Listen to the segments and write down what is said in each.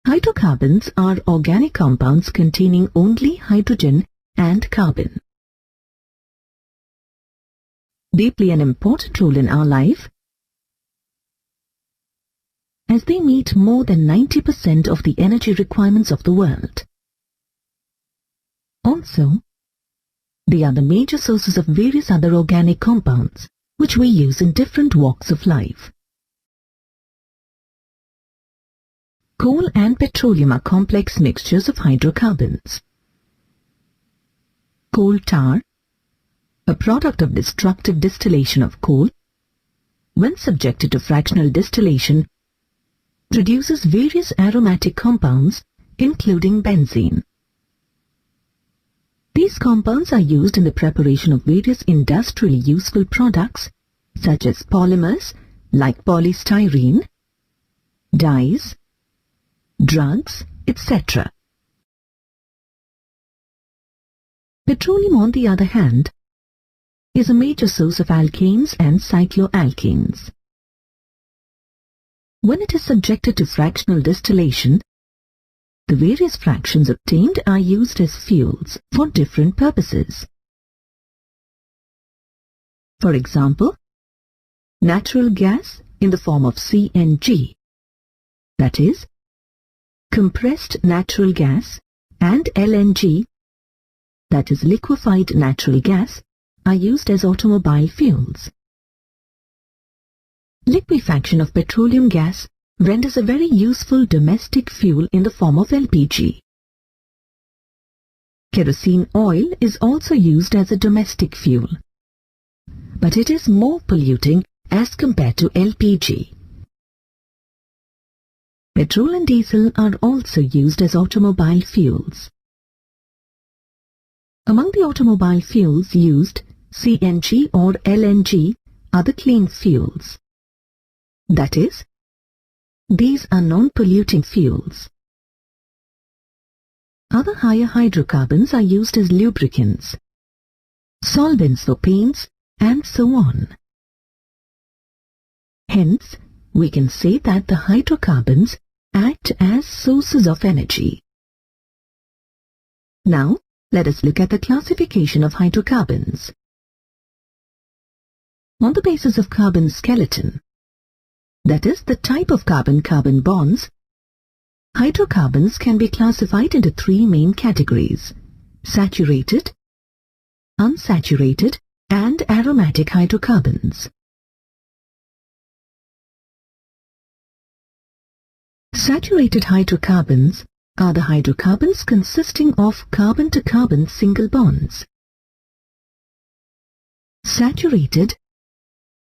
Hydrocarbons are organic compounds containing only hydrogen and carbon. They play an important role in our life as they meet more than 90% of the energy requirements of the world. Also, they are the major sources of various other organic compounds which we use in different walks of life. Coal and petroleum are complex mixtures of hydrocarbons. Coal tar, a product of destructive distillation of coal, when subjected to fractional distillation, produces various aromatic compounds including benzene. These compounds are used in the preparation of various industrially useful products such as polymers like polystyrene, dyes, drugs, etc. Petroleum, on the other hand, is a major source of alkanes and cycloalkanes. When it is subjected to fractional distillation, the various fractions obtained are used as fuels for different purposes. For example, natural gas in the form of CNG, that is, compressed natural gas, and LNG, that is liquefied natural gas, are used as automobile fuels. Liquefaction of petroleum gas renders a very useful domestic fuel in the form of LPG. Kerosene oil is also used as a domestic fuel, but it is more polluting as compared to LPG. Petrol and diesel are also used as automobile fuels. Among the automobile fuels used, CNG or LNG are the clean fuels. That is, these are non-polluting fuels. Other higher hydrocarbons are used as lubricants, solvents for paints, and so on. Hence, we can say that the hydrocarbons act as sources of energy. Now, let us look at the classification of hydrocarbons. On the basis of carbon skeleton, that is, the type of carbon-carbon bonds, hydrocarbons can be classified into three main categories: saturated, unsaturated, and aromatic hydrocarbons. Saturated hydrocarbons are the hydrocarbons consisting of carbon-to-carbon single bonds. Saturated,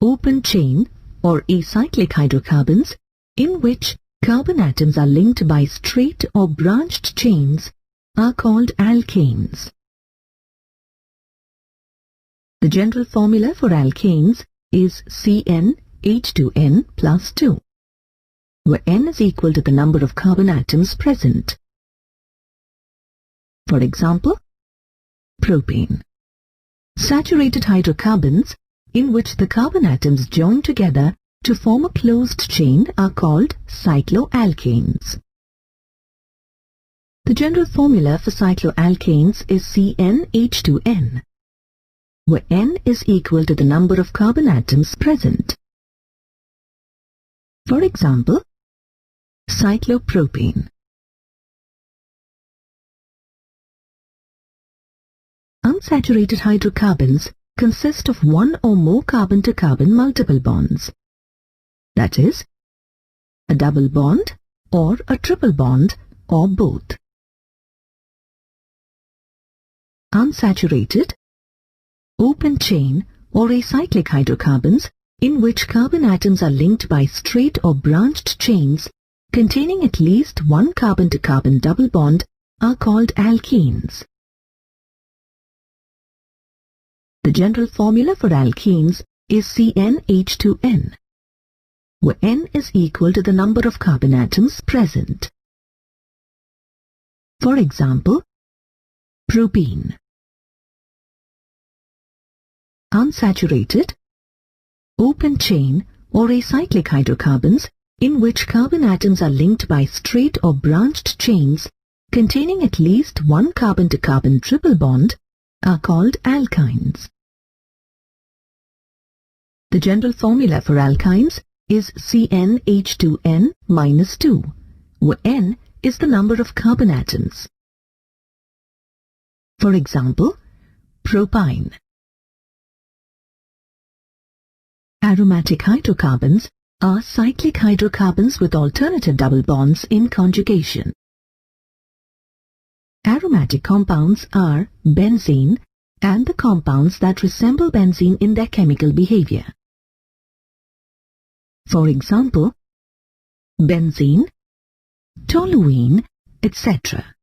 open-chain or acyclic hydrocarbons in which carbon atoms are linked by straight or branched chains are called alkanes. The general formula for alkanes is CnH2n plus 2. where N is equal to the number of carbon atoms present. For example, propane. Saturated hydrocarbons in which the carbon atoms join together to form a closed chain are called cycloalkanes. The general formula for cycloalkanes is CnH2n, where N is equal to the number of carbon atoms present. For example, cyclopropane. Unsaturated hydrocarbons consist of one or more carbon-to-carbon multiple bonds. That is, a double bond or a triple bond or both. Unsaturated, open chain or acyclic hydrocarbons in which carbon atoms are linked by straight or branched chains containing at least one carbon-to-carbon double bond are called alkenes. The general formula for alkenes is CnH2n, where N is equal to the number of carbon atoms present. For example, propene. Unsaturated, open chain or acyclic hydrocarbons in which carbon atoms are linked by straight or branched chains containing at least one carbon-to-carbon triple bond are called alkynes. The general formula for alkynes is CnH2n-2, where N is the number of carbon atoms. For example, propyne. Aromatic hydrocarbons are cyclic hydrocarbons with alternative double bonds in conjugation. Aromatic compounds are benzene and the compounds that resemble benzene in their chemical behavior. For example, benzene, toluene, etc.